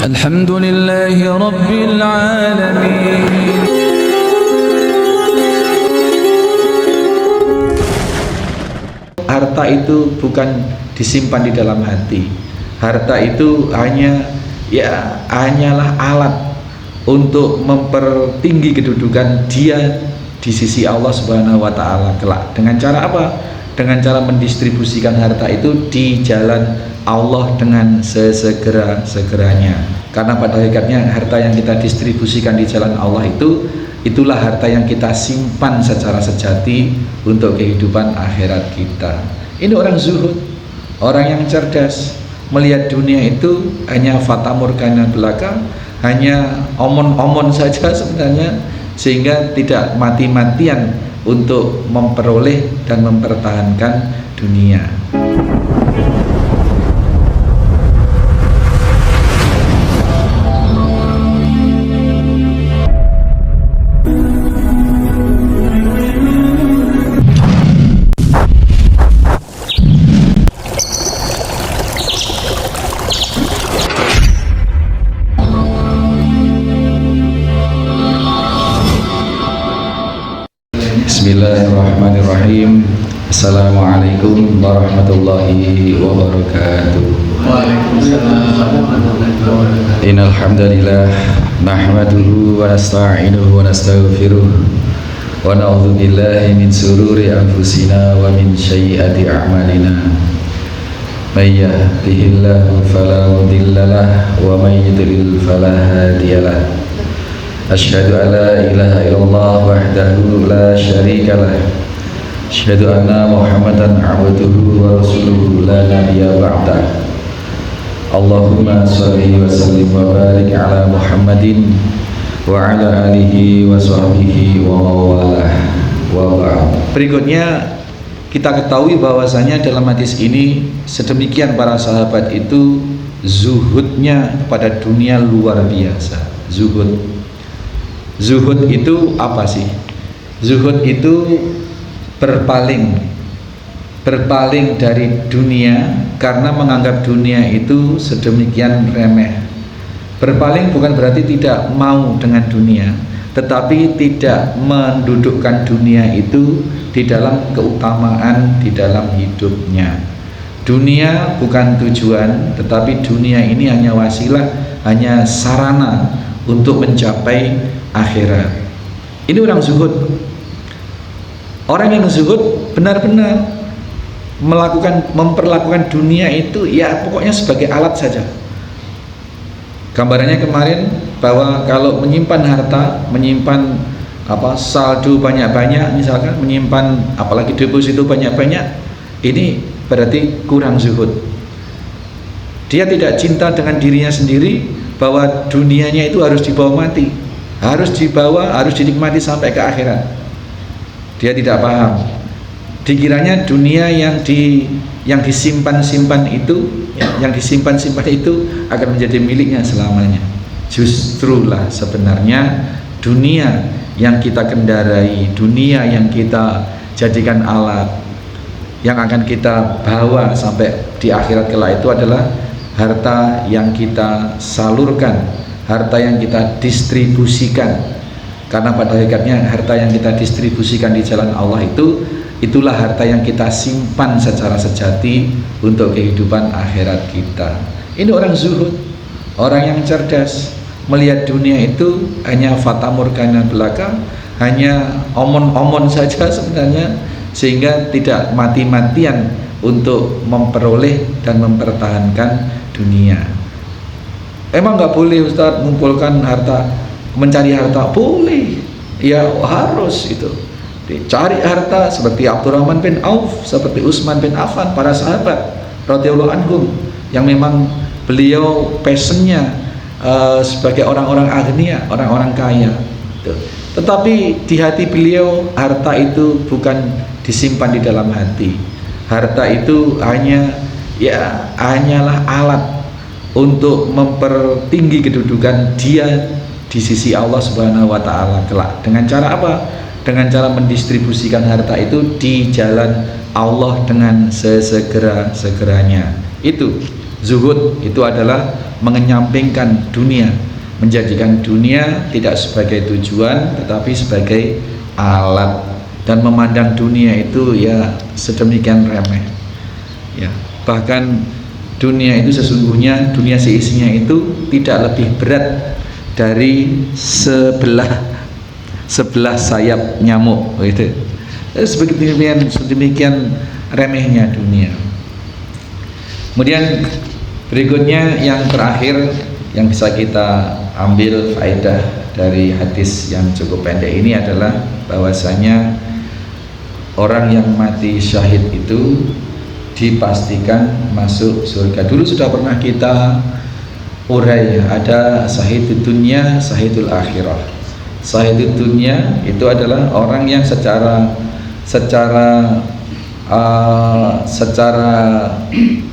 Alhamdulillahi Rabbil Alamin. Harta itu bukan disimpan di dalam hati. Harta itu hanyalah alat untuk mempertinggi kedudukan dia di sisi Allah Subhanahu wa taala kelak. Dengan cara apa? Dengan cara mendistribusikan harta itu di jalan Allah dengan sesegera-segeranya. Karena pada hakikatnya harta yang kita distribusikan di jalan Allah itulah harta yang kita simpan secara sejati untuk kehidupan akhirat kita. Ini orang zuhud, orang yang cerdas, melihat dunia itu hanya fata morgana belaka, hanya omon-omon saja sebenarnya, sehingga tidak mati-matian untuk memperoleh dan mempertahankan dunia. Bismillahirrahmanirrahim. Assalamualaikum warahmatullahi wabarakatuh. Innal hamdalillah nahmaduhu wa nasta'inuhu wa nastaghfiruh wa na'udzu billahi min shururi anfusina wa min sayyiati a'malina. May yahdihillahu fala mudhillalah wa may yudlil fala hadiyalah. Asyhadu an la ilaha illallah wahdahu la syarikalah. Asyhadu anna Muhammadan abduhu wa rasuluhu la nabiyya ba'dah. Allahumma shalli wa sallim wa barik ala Muhammadin wa ala alihi wa sahbihi wa mawalah wa ba'd. Berikutnya kita ketahui bahwasanya dalam hadis ini sedemikian para sahabat itu zuhudnya kepada dunia luar biasa. Zuhud itu apa sih? Zuhud itu berpaling dari dunia karena menganggap dunia itu sedemikian remeh. Berpaling bukan berarti tidak mau dengan dunia, tetapi tidak mendudukkan dunia itu di dalam keutamaan di dalam hidupnya. Dunia bukan tujuan, tetapi dunia ini hanya wasilah, hanya sarana untuk mencapai akhirat. Ini orang zuhud. Orang yang zuhud benar-benar memperlakukan dunia itu ya pokoknya sebagai alat saja. Gambarannya kemarin bahwa kalau menyimpan harta, menyimpan saldo banyak-banyak, misalkan menyimpan apalagi deposito banyak-banyak, ini berarti kurang zuhud. Dia tidak cinta dengan dirinya sendiri, bahwa dunianya itu harus dibawa mati, harus dinikmati sampai ke akhirat. Dia tidak paham. Dikiranya dunia yang disimpan itu akan menjadi miliknya selamanya. Justrulah sebenarnya dunia yang kita kendarai, dunia yang kita jadikan alat, yang akan kita bawa sampai di akhirat kelak itu adalah harta yang kita salurkan, harta yang kita distribusikan. Karena pada hakikatnya harta yang kita distribusikan di jalan Allah itulah harta yang kita simpan secara sejati untuk kehidupan akhirat kita. Ini orang zuhud, orang yang cerdas, melihat dunia itu hanya fata morgana belaka, hanya omon-omon saja sebenarnya, sehingga tidak mati-matian untuk memperoleh dan mempertahankan dunia. Emang nggak boleh Ustadz mengumpulkan harta, mencari harta? Boleh, ya harus itu dicari harta seperti Abdurrahman bin Auf, seperti Utsman bin Affan, para sahabat radhiyallahu anhum yang memang beliau passionnya sebagai orang-orang agnia, orang-orang kaya. Tetapi di hati beliau harta itu bukan disimpan di dalam hati. Harta itu hanyalah alat untuk mempertinggi kedudukan dia di sisi Allah Subhanahu wa taala kelak. Dengan cara apa? Dengan cara mendistribusikan harta itu di jalan Allah dengan sesegera-segeranya. Itu zuhud, itu adalah mengenyampingkan dunia, menjadikan dunia tidak sebagai tujuan tetapi sebagai alat, dan memandang dunia itu ya sedemikian remeh ya. Bahkan dunia itu sesungguhnya, dunia seisinya itu tidak lebih berat dari sebelah sayap nyamuk gitu. Sedemikian remehnya dunia. Kemudian berikutnya yang terakhir yang bisa kita ambil faedah dari hadis yang cukup pendek ini adalah bahwasanya orang yang mati syahid itu dipastikan masuk surga. Dulu sudah pernah kita urai, ada syahidul dunya, syahidul akhirah. Syahidul dunya itu adalah orang yang secara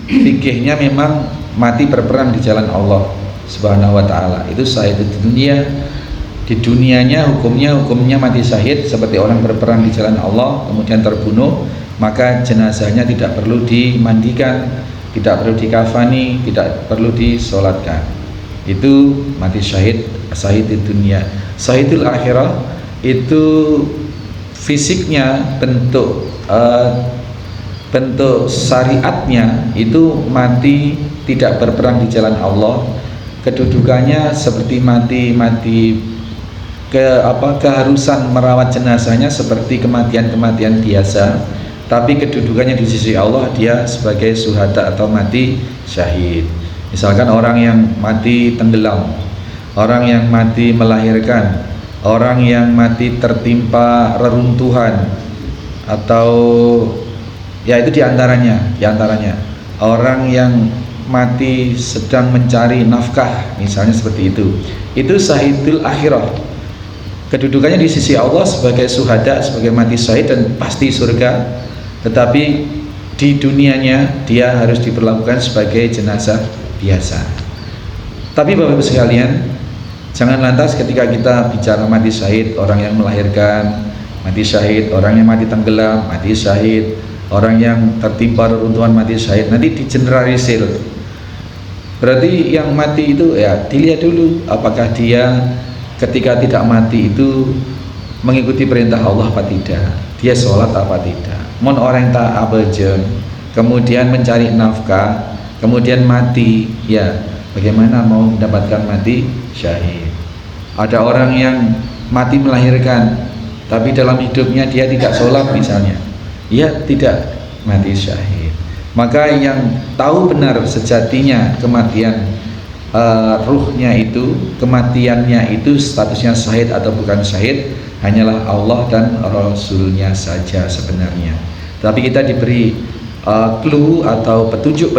fikihnya memang mati berperang di jalan Allah Subhanahu wa taala. Itu syahidul dunya. Di dunianya hukumnya mati syahid seperti orang berperang di jalan Allah kemudian terbunuh, maka jenazahnya tidak perlu dimandikan, tidak perlu dikafani, tidak perlu disolatkan. Itu mati syahid, syahidul dunya. Syahidul akhirah itu fisiknya, bentuk syariatnya itu mati tidak berperang di jalan Allah. Kedudukannya seperti mati keharusan merawat jenazahnya seperti kematian biasa, tapi kedudukannya di sisi Allah dia sebagai syuhada atau mati syahid. Misalkan orang yang mati tenggelam, orang yang mati melahirkan, orang yang mati tertimpa reruntuhan, atau ya itu diantaranya orang yang mati sedang mencari nafkah misalnya seperti itu syahidul akhirah. Kedudukannya di sisi Allah sebagai syuhada, sebagai mati syahid dan pasti surga, tetapi di dunianya dia harus diperlakukan sebagai jenazah biasa. Tapi Bapak Ibu sekalian, jangan lantas ketika kita bicara mati syahid, orang yang melahirkan mati syahid, orang yang mati tenggelam mati syahid, orang yang tertimpa reruntuhan mati syahid, nanti digeneralisir. Berarti yang mati itu ya dilihat dulu apakah dia ketika tidak mati itu mengikuti perintah Allah apa tidak, dia sholat apa tidak. Mon orang tak abejen kemudian mencari nafkah kemudian mati, ya bagaimana mau mendapatkan mati syahid. Ada orang yang mati melahirkan tapi dalam hidupnya dia tidak sholat misalnya, ya tidak mati syahid. Maka yang tahu benar sejatinya kematian ruhnya itu, kematiannya itu statusnya syahid atau bukan syahid, hanyalah Allah dan Rasulnya saja sebenarnya. Tapi kita diberi clue atau petunjuk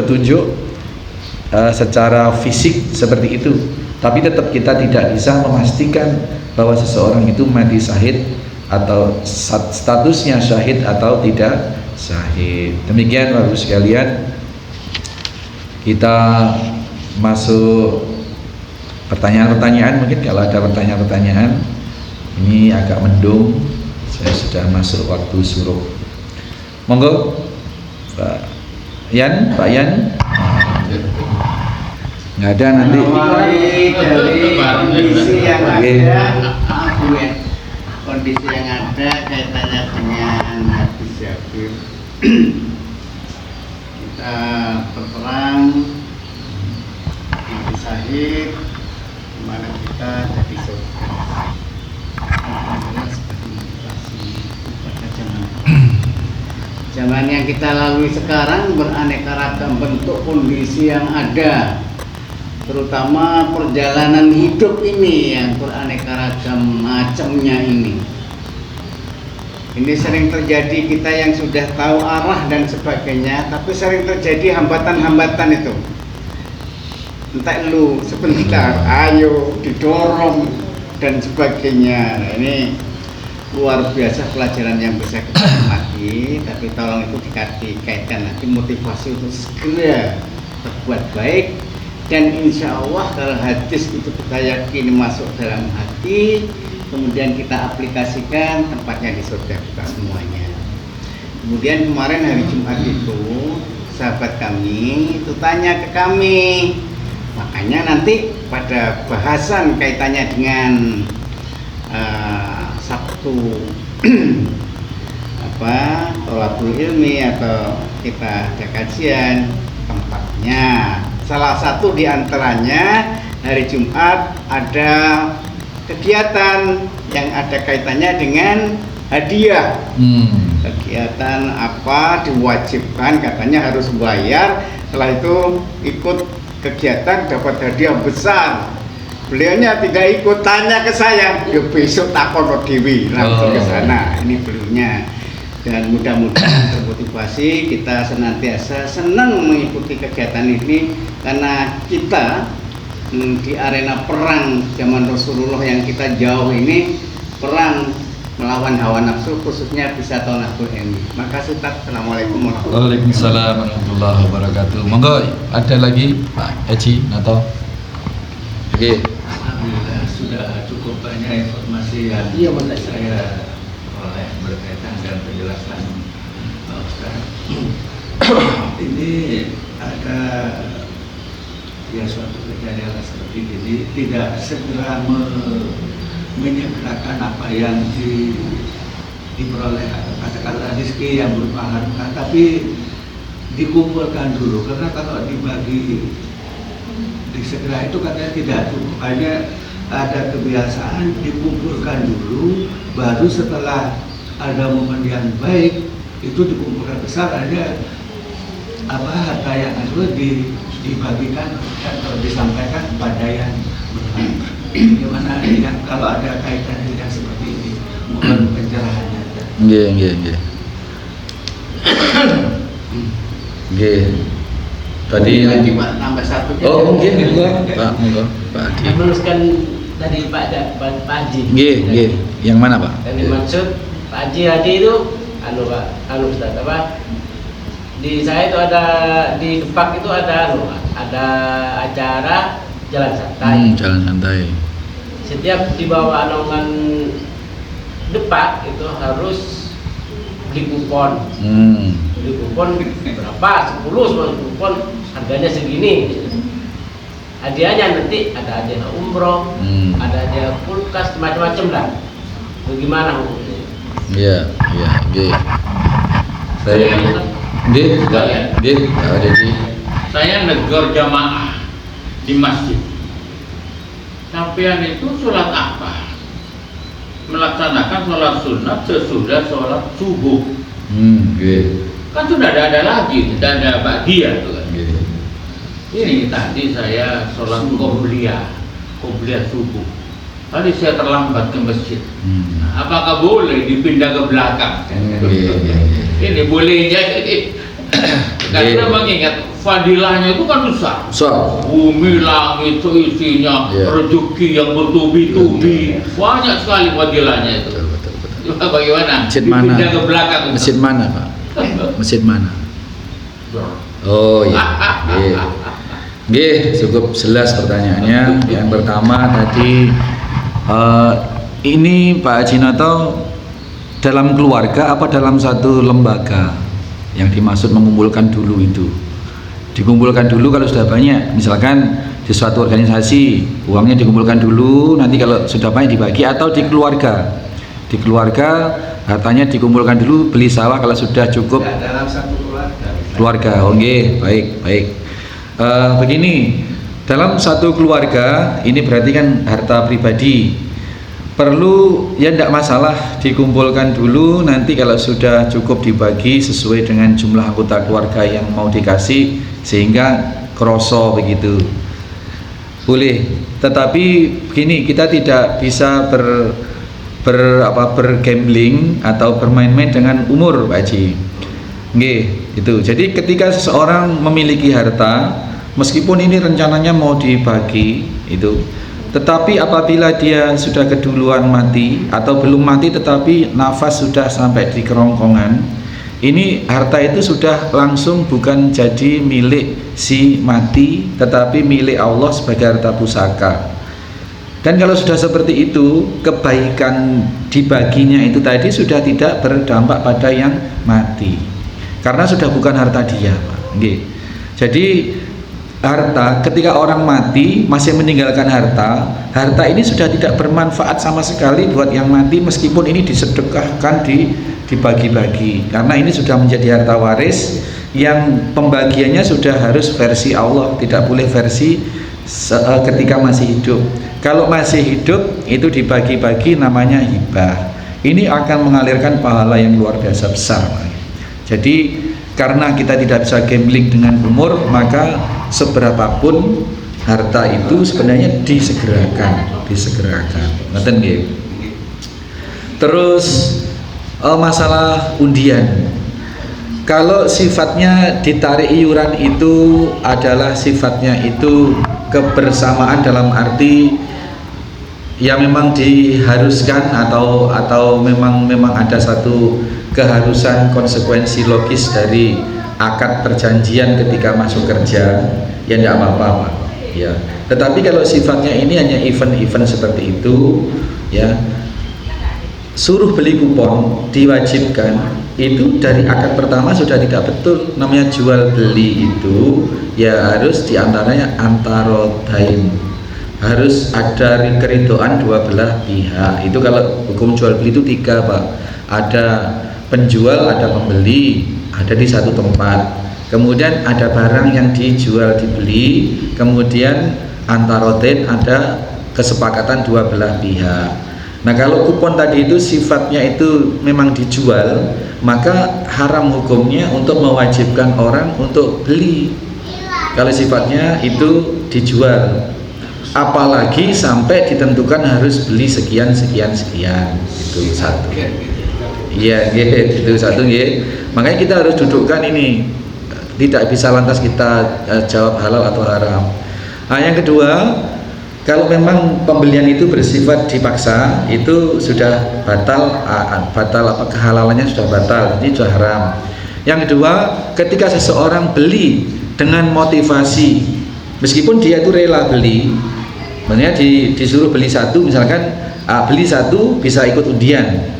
secara fisik seperti itu, tapi tetap kita tidak bisa memastikan bahwa seseorang itu mati syahid atau statusnya syahid atau tidak syahid. Demikian Bapak Ibu sekalian, kita masuk pertanyaan-pertanyaan. Mungkin kalau ada pertanyaan-pertanyaan, ini agak mendung, saya sudah masuk waktu suruh. Monggo Pak Yan. Nggak ada nanti. Dari kondisi yang ada, kondisi yang ada kaitannya dengan hadis Jabir. Kita berperang mati syahid, dimana kita jadi surga. Alhamdulillah sebagai motivasi pada zaman yang kita lalui sekarang, beraneka ragam bentuk kondisi yang ada, terutama perjalanan hidup ini yang beraneka ragam macamnya ini. Ini sering terjadi, kita yang sudah tahu arah dan sebagainya, tapi sering terjadi hambatan-hambatan itu. Entah lu sebentar, ayo didorong dan sebagainya. Nah, ini luar biasa pelajaran yang bisa kita amati, tapi tolong itu dikaitkan nanti motivasi untuk segera berbuat baik. Dan insya Allah kalau hadis itu kita yakini masuk dalam hati, kemudian kita aplikasikan, tempatnya di surga kita semuanya. Kemudian kemarin hari Jumat itu sahabat kami itu tanya ke kami, Makanya nanti pada bahasan kaitannya dengan Sabtu tolabul ilmi atau kita ada kajian, tempatnya salah satu diantaranya hari Jumat ada kegiatan yang ada kaitannya dengan hadiah. Kegiatan apa, diwajibkan katanya harus bayar, setelah itu ikut kegiatan dapat hadiah besar. Beliaunya tidak ikut, tanya ke saya, ya besok takon dewi langsung ke sana. Ini beliaunya. Dan mudah-mudahan termotivasi, kita senantiasa senang mengikuti kegiatan ini karena kita di arena perang zaman Rasulullah yang kita jauh ini, perang melawan hawa nafsu khususnya bisa tolabul ilmi. Makasih Ustaz. Assalamualaikum warahmatullahi wabarakatuh. Waalaikumsalam warahmatullahi wabarakatuh. Monggo, ada lagi Pak Haji atau? Oke. Alhamdulillah sudah cukup banyak informasi yang saya oleh berkaitan dengan penjelasan Pak Ustaz. Ini ada ya suatu kejadian seperti ini, tidak segera menyegerakan apa yang diperoleh atau katakanlah rezeki yang berupa harta, tapi dikumpulkan dulu, karena kalau dibagi disegera itu katanya tidak cukup, hanya ada kebiasaan dikumpulkan dulu, baru setelah ada momen yang baik itu dikumpulkan besar, ada harta yang itu dibagikan atau disampaikan kepada yang berhak. Bagaimana yang kalau ada kaitan dengan seperti ini, mohon pencerahannya. Nggih. Tadi lagi Pak, tambah satu. Oh, nggih, monggo Pak Adi. Meneruskan dari Pak Haji. Nggih. Yang mana, Pak? Yang dimaksud Pak Haji itu Ustaz apa? Di saya itu ada di Depak itu ada acara jalan santai. Jalan santai. Setiap dibawa naungan Depak itu harus beli kupon. Beli kupon berapa? 10 semua kupon harganya segini. Hadiahnya nanti ada hadiah umroh, ada hadiah kulkas, macam-macam lah. Bagaimana hukumnya? Iya. Saya negor jamaah di masjid. Sampean itu sholat apa? Melaksanakan sholat sunat sesudah sholat subuh. Kan sudah ada lagi, tidak ada bagian tuh kan. Ini tadi saya sholat qobliyah subuh. Tadi saya terlambat ke masjid. Apakah boleh dipindah ke belakang? Ini bolehnya ini. Karena mengingat fadilahnya itu kan besar. Bumi langit itu isinya rezeki yang bertubi-tubi. Banyak sekali fadilahnya itu. Betul. Bagaimana? Masjid mana? Dipindah ke belakang. Masjid mana, Pak? Masjid mana? Oh iya. Cukup jelas pertanyaannya. Yang pertama tadi ini Pak Haji Noto dalam keluarga apa dalam satu lembaga yang dimaksud mengumpulkan dulu itu? Dikumpulkan dulu kalau sudah banyak, misalkan di suatu organisasi uangnya dikumpulkan dulu, nanti kalau sudah banyak dibagi, atau di keluarga hartanya dikumpulkan dulu, beli sawah kalau sudah cukup. Dalam satu Keluarga. Baik. Begini, dalam satu keluarga ini berarti kan harta pribadi, perlu ya tidak masalah dikumpulkan dulu, nanti kalau sudah cukup dibagi sesuai dengan jumlah anggota keluarga yang mau dikasih sehingga kroso begitu, boleh. Tetapi begini, kita tidak bisa bergambling atau bermain-main dengan umur, Pak Haji. Itu. Jadi ketika seseorang memiliki harta, meskipun ini rencananya mau dibagi itu, tetapi apabila dia sudah keduluan mati atau belum mati tetapi nafas sudah sampai di kerongkongan, ini harta itu sudah langsung bukan jadi milik si mati tetapi milik Allah sebagai harta pusaka. Dan kalau sudah seperti itu, kebaikan dibaginya itu tadi sudah tidak berdampak pada yang mati, karena sudah bukan harta dia, Pak. Jadi harta, ketika orang mati masih meninggalkan harta, harta ini sudah tidak bermanfaat sama sekali buat yang mati, meskipun ini disedekahkan, dibagi-bagi, karena ini sudah menjadi harta waris yang pembagiannya sudah harus versi Allah, tidak boleh versi ketika masih hidup. Kalau masih hidup itu dibagi-bagi, namanya hibah. Ini akan mengalirkan pahala yang luar biasa besar. Jadi karena kita tidak bisa gambling dengan umur, maka seberapapun harta itu sebenarnya disegerakan. Ngerti nggih? Terus masalah undian. Kalau sifatnya ditarik iuran itu adalah sifatnya itu kebersamaan dalam arti ya memang diharuskan atau memang ada satu keharusan, konsekuensi logis dari akad perjanjian ketika masuk kerja, ya tidak apa-apa ya. Tetapi kalau sifatnya ini hanya event-event seperti itu ya, suruh beli kupon diwajibkan, itu dari akad pertama sudah tidak betul. Namanya jual beli itu ya harus diantaranya antarodain, harus ada keridoan dua belah pihak. Itu kalau hukum jual beli itu 3 Pak, ada penjual, ada pembeli, ada di satu tempat, kemudian ada barang yang dijual dibeli, kemudian antarodain, ada kesepakatan dua belah pihak. Nah kalau kupon tadi itu sifatnya itu memang dijual, maka haram hukumnya untuk mewajibkan orang untuk beli kalau sifatnya itu dijual, apalagi sampai ditentukan harus beli sekian. Itu satu. Iya, itu satu ya. Makanya kita harus dudukkan ini, tidak bisa lantas kita jawab halal atau haram. Nah yang kedua, kalau memang pembelian itu bersifat dipaksa, itu sudah batal apa kehalalannya sudah batal, jadi sudah haram. Yang kedua, ketika seseorang beli dengan motivasi, meskipun dia itu rela beli, maksudnya disuruh beli satu, misalkan beli satu bisa ikut undian.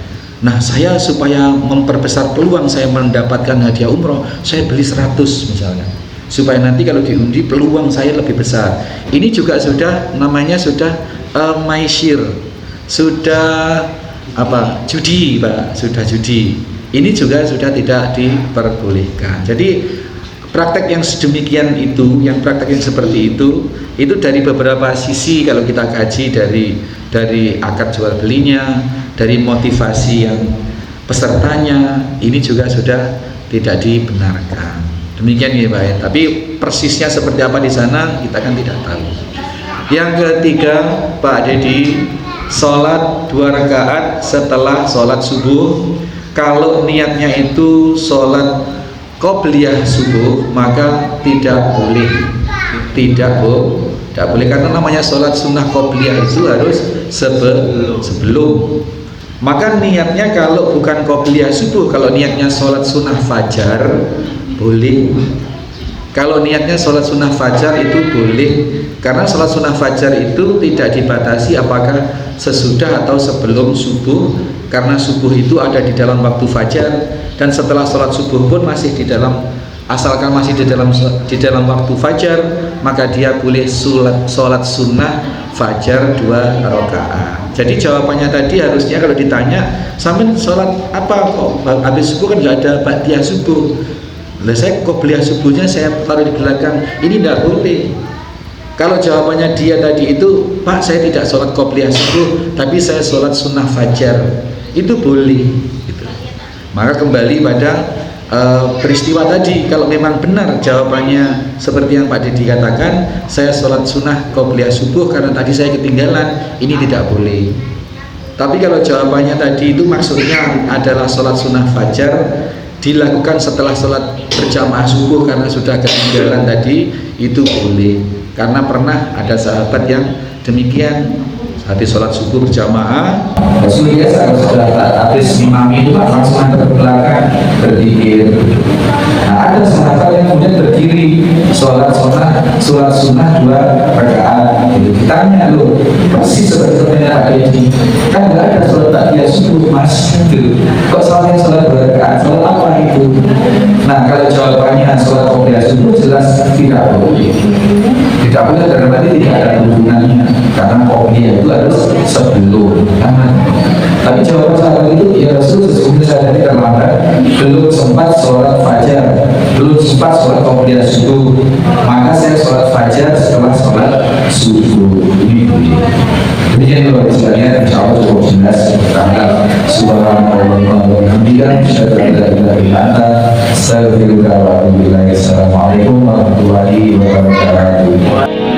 Nah saya supaya memperbesar peluang saya mendapatkan hadiah umroh, saya beli 100 misalnya, supaya nanti kalau diundi peluang saya lebih besar. Ini juga sudah namanya sudah maisir, sudah judi Pak, sudah judi. Ini juga sudah tidak diperbolehkan. Jadi praktek yang sedemikian itu, yang praktek yang seperti itu dari beberapa sisi kalau kita kaji, dari akad jual belinya, dari motivasi yang pesertanya, ini juga sudah tidak dibenarkan. Demikian ya Pak ya. Tapi persisnya seperti apa di sana kita kan tidak tahu. Yang ketiga Pak Dedi, sholat 2 rakaat setelah sholat subuh. Kalau niatnya itu sholat qobliyah subuh, maka tidak boleh karena namanya sholat sunnah qobliyah itu harus sebelum. Maka niatnya kalau bukan qobliyah subuh, kalau niatnya sholat sunnah fajar boleh. Kalau niatnya sholat sunnah fajar itu boleh, karena sholat sunnah fajar itu tidak dibatasi apakah sesudah atau sebelum subuh, karena subuh itu ada di dalam waktu fajar, dan setelah sholat subuh pun masih di dalam, asalkan masih di dalam waktu fajar, maka dia boleh sholat sunnah fajar 2 rakaat. Jadi jawabannya tadi harusnya kalau ditanya, sampai sholat apa kok habis subuh kan nggak ada ba'diyah subuh. Lah saya qobliyah subuhnya saya taruh di belakang, ini tidak boleh. Kalau jawabannya dia tadi itu, Pak saya tidak sholat qobliyah subuh, tapi saya sholat sunnah fajar, itu boleh gitu. Maka kembali pada peristiwa tadi, kalau memang benar jawabannya seperti yang Pak Dedi katakan, saya sholat sunnah qobliyah subuh karena tadi saya ketinggalan, ini tidak boleh. Tapi kalau jawabannya tadi itu maksudnya adalah sholat sunnah fajar dilakukan setelah sholat berjamaah subuh karena sudah ketinggalan tadi, itu boleh. Karena pernah ada sahabat yang demikian, habis sholat subuh berjamaah, Rasulullah sudah habis imami itu langsung ke belakang berzikir. Nah ada sahabat yang kemudian berdiri sholat sunnah 2 rakaat. Kita ditanya loh, persis seperti ada ini, kan nggak ada sholat takbir subuh mas, gitu. Kok sholatnya sholat 2 rakaat, sholat apa itu? Nah kalau jawabannya sholat qobliyah subuh jelas tidak boleh. Tidak boleh karena berarti tidak ada hubungannya, karena qobliyah itu harus sebelum. Tapi jawaban sahabat itu, ya Rasul sesungguhnya saya tadi terlambat, belum sempat sholat fajar, belum sempat sholat qobliyah subuh, maka saya sholat fajar setelah sholat subuh. Ini demikian luar biasanya, insya Allah cukup jelas tentang subhanallah wa bihamdihi, asyhadu an la ilaha illa anta, astaghfiruka wa atubu ilaik. Assalamualaikum warahmatullahi wabarakatuh.